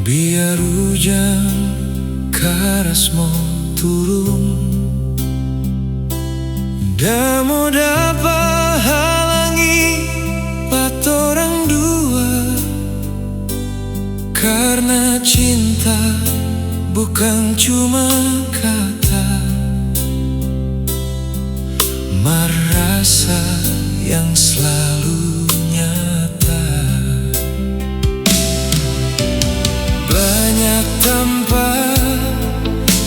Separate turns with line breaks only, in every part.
Biar hujan karas mau turun, ndak mau dapat halangi patorang dua. Karena cinta bukan cuma kata, merasa yang selalu nyata. Banyak tempat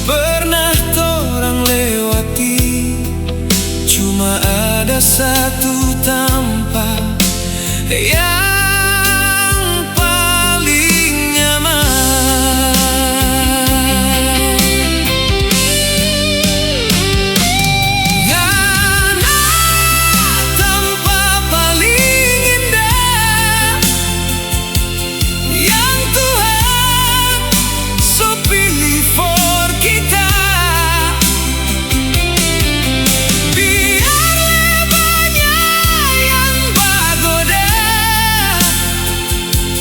pernah torang lewati, cuma ada satu tempat yang paling nyaman. Ngana tempat paling indah yang Tuhan so pilih for kita. Biarlah banyak yang bagoda,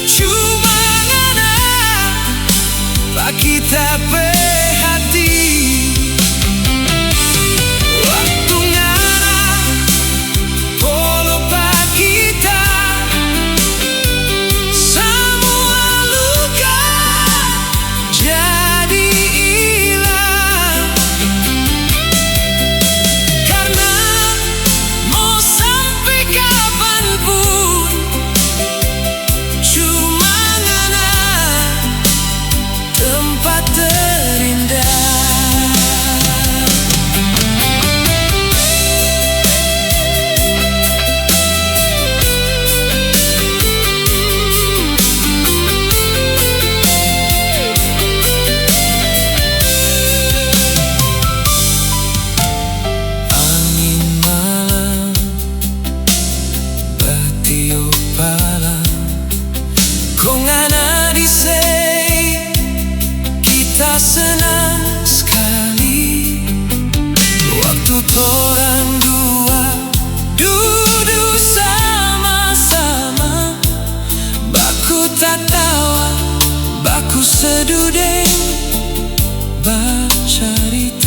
cuma ngana pak kita hati. Waktu ngana polo pak kita, semua luka jadi hilang. Karena mau sampai kapanpun, cuma ngana tempat terindah. Angin malam batiup pala, kau ngana disei kita senang sekali. Waktu torang dua duduk sama-sama, baku tertawa, baku sedudeng bercerita.